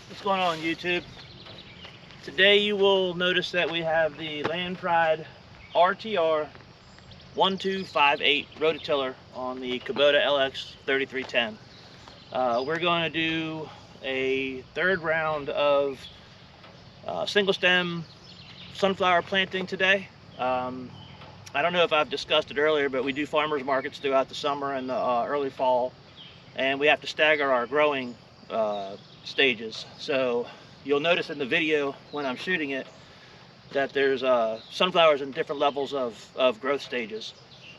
What's going on, YouTube? Today you will notice that we have the Land Pride RTR 1258 rototiller on the Kubota LX 3310. We're going to do a third round of single stem sunflower planting today. I don't know if I've discussed it earlier, but we do farmers markets throughout the summer and the early fall, and we have to stagger our growing stages. So you'll notice in the video when I'm shooting it that there's sunflowers in different levels of growth stages.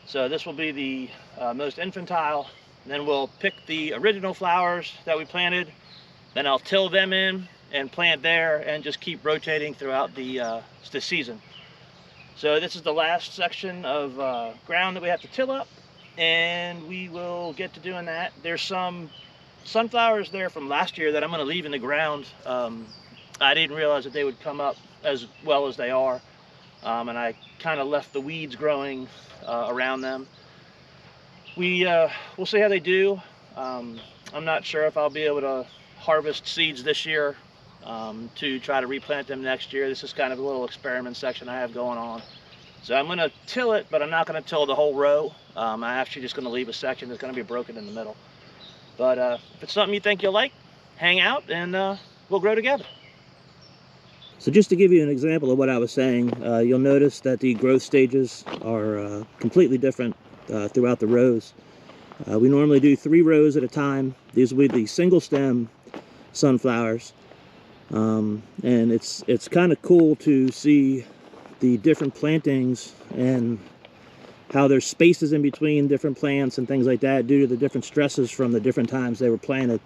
So this will be the most infantile, and then we'll pick the original flowers that we planted, then I'll till them in and plant there and just keep rotating throughout the season. So this is the last section of ground that we have to till up, and we will get to doing that. There's some sunflowers there from last year that I'm going to leave in the ground. I didn't realize that they would come up as well as they are, and I kind of left the weeds growing around them. We'll see how they do. I'm not sure if I'll be able to harvest seeds this year to try to replant them next year. This is kind of a little experiment section I have going on. So I'm going to till it, but I'm not going to till the whole row. I'm actually just going to leave a section that's going to be broken in the middle. But if it's something you think you'll like, hang out and we'll grow together. So just to give you an example of what I was saying, you'll notice that the growth stages are completely different throughout the rows. We normally do 3 rows at a time. These will be the single stem sunflowers. And it's kind of cool to see the different plantings and how there's spaces in between different plants and things like that due to the different stresses from the different times they were planted.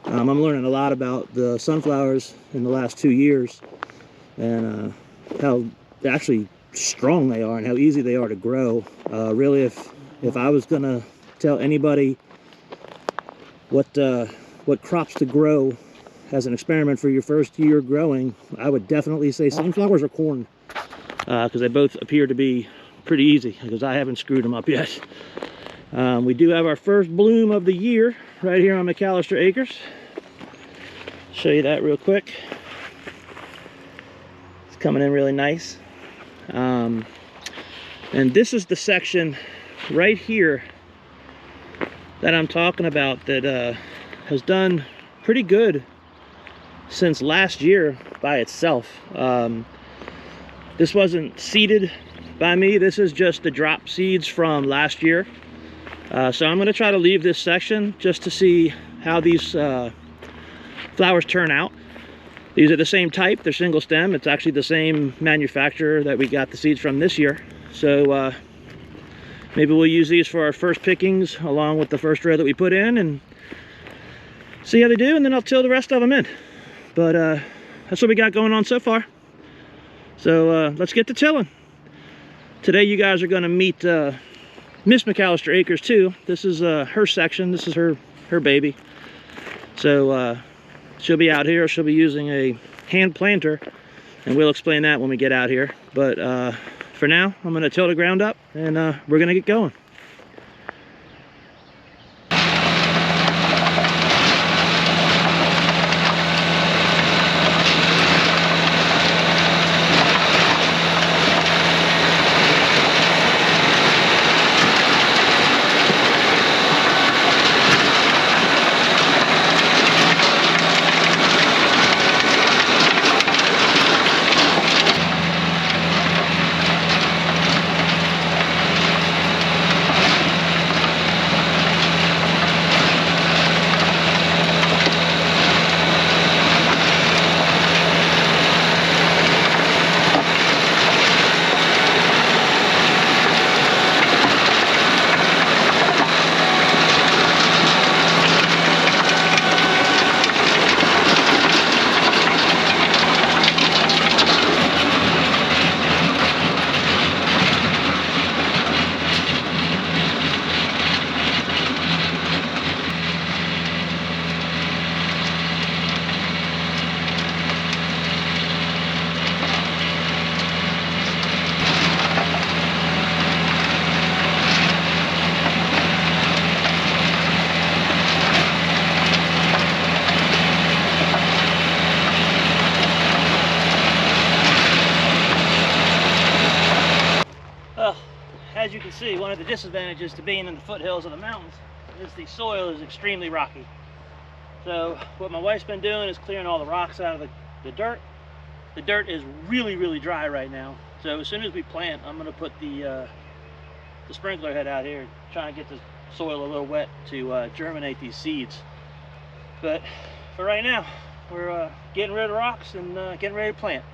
I'm learning a lot about the sunflowers in the last 2 years and how actually strong they are and how easy they are to grow. Really, if I was gonna tell anybody what crops to grow as an experiment for your first year growing, I would definitely say sunflowers or corn, because they both appear to be pretty easy, because I haven't screwed them up yet. We do have our first bloom of the year right here on McAllister Acres. Show you that real quick. It's coming in really nice. And this is the section right here that I'm talking about that has done pretty good since last year by itself. This wasn't seeded by me. This is just the drop seeds from last year. So I'm going to try to leave this section just to see how these flowers turn out. These are the same type. They're single stem. It's actually the same manufacturer that we got the seeds from this year. So maybe we'll use these for our first pickings along with the first row that we put in and see how they do, and then I'll till the rest of them in. But that's what we got going on so far. So let's get to tilling. Today you guys are going to meet Miss McAllister Acres too. This is her section. This is her baby. So she'll be out here. She'll be using a hand planter, and we'll explain that when we get out here. But for now, I'm going to till the ground up, and we're going to get going. the disadvantages to being in the foothills of the mountains is the soil is extremely rocky. So what my wife's been doing is clearing all the rocks out of the dirt. The dirt is really, really dry right now. So as soon as we plant, I'm going to put the sprinkler head out here, trying to get the soil a little wet to germinate these seeds. But for right now, we're getting rid of the rocks and getting ready to plant.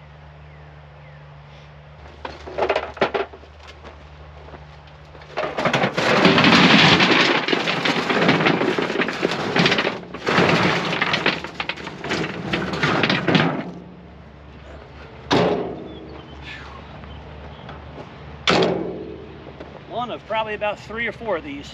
One of probably about 3 or 4 of these.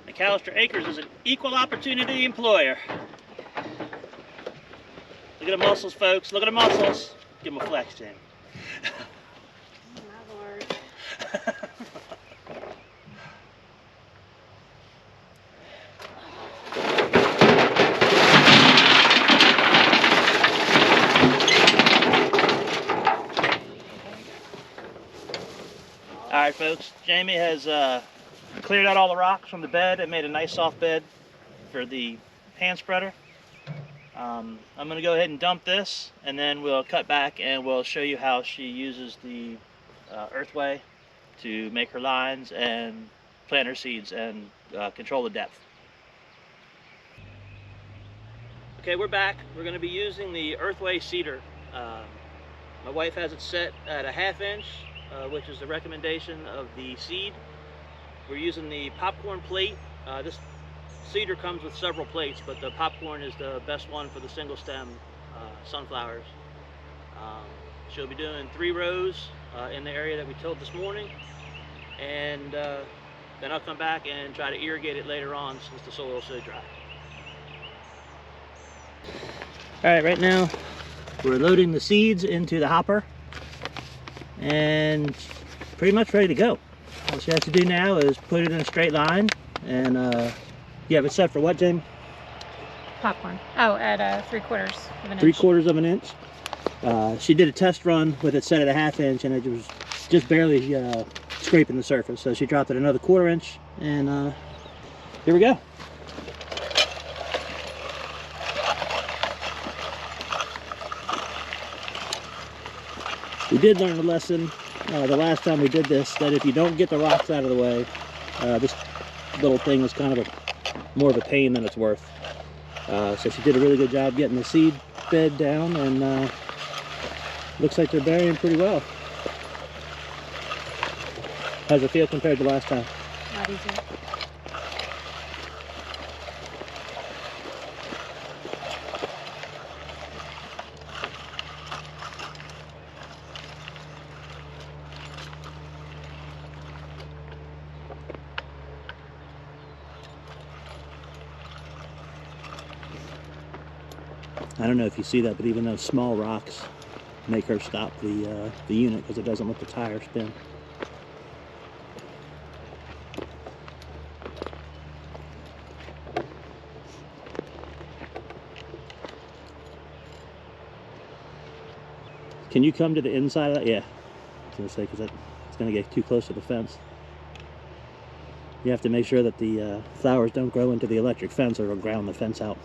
McAllister Acres is an equal opportunity employer. Look at the muscles, folks. Look at the muscles. Give them a flex, Jamie. Oh, my Lord. All right, folks. Jamie has cleared out all the rocks from the bed and made a nice soft bed for the hand spreader. I'm going to go ahead and dump this, and then we'll cut back and we'll show you how she uses the Earthway to make her lines and plant her seeds and control the depth. Okay, we're back. We're going to be using the Earthway seeder. My wife has it set at a 1/2 inch, which is the recommendation of the seed. We're using the popcorn plate. This seeder comes with several plates, but the popcorn is the best one for the single stem sunflowers. She'll be doing 3 rows in the area that we tilled this morning, and then I'll come back and try to irrigate it later on since the soil is so dry. All right, right now we're loading the seeds into the hopper and pretty much ready to go. All she has to do now is put it in a straight line, and you have it set for what, Jamie? Popcorn. Oh, at 3/4 of an inch. 3/4 of an inch. She did a test run with it set at a 1/2 inch, and it was just barely scraping the surface. So she dropped it another 1/4 inch, and here we go. We did learn a lesson the last time we did this, that if you don't get the rocks out of the way, this little thing is kind of more of a pain than it's worth. So she did a really good job getting the seed bed down, and looks like they're burying pretty well. How's it feel compared to last time? A lot easier. I don't know if you see that, but even those small rocks make her stop the unit because it doesn't let the tire spin. Can you come to the inside of that? Yeah, I was going to say, because it's going to get too close to the fence. You have to make sure that the flowers don't grow into the electric fence or it'll ground the fence out.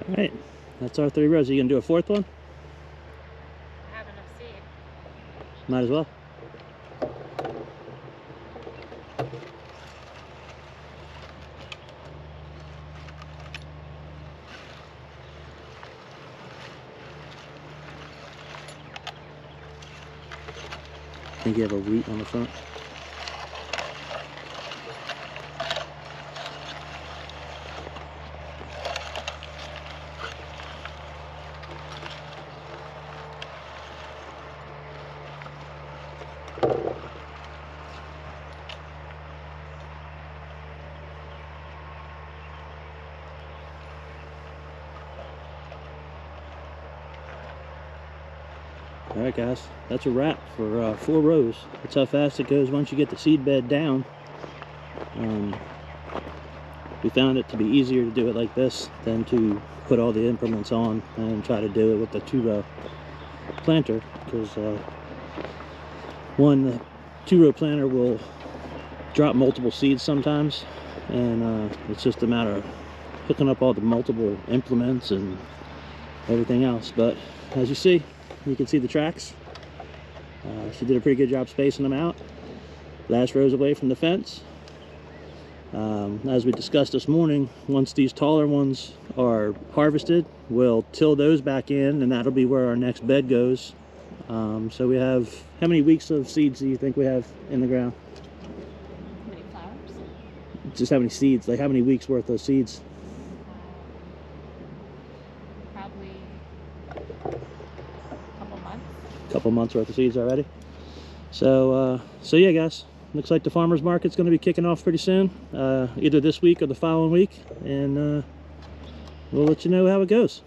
All right, that's our 3 rows. Are you gonna do a 4th one? I have enough seed. Might as well. I think you have a wheat on the front. Alright guys, that's a wrap for 4 rows. That's how fast it goes once you get the seed bed down. We found it to be easier to do it like this than to put all the implements on and try to do it with the 2-row planter, because one, the 2-row planter will drop multiple seeds sometimes, and it's just a matter of hooking up all the multiple implements and everything else. But as you see, You can see the tracks. She did a pretty good job spacing them out. Last row's away from the fence. As we discussed this morning, once these taller ones are harvested, we'll till those back in, and that'll be where our next bed goes. So we have, how many weeks of seeds do you think we have in the ground? How many flowers? Just how many seeds, like how many weeks worth of seeds? Probably a couple months. Couple months worth of seeds already. So yeah, guys, looks like the farmers market's going to be kicking off pretty soon, either this week or the following week, and we'll let you know how it goes.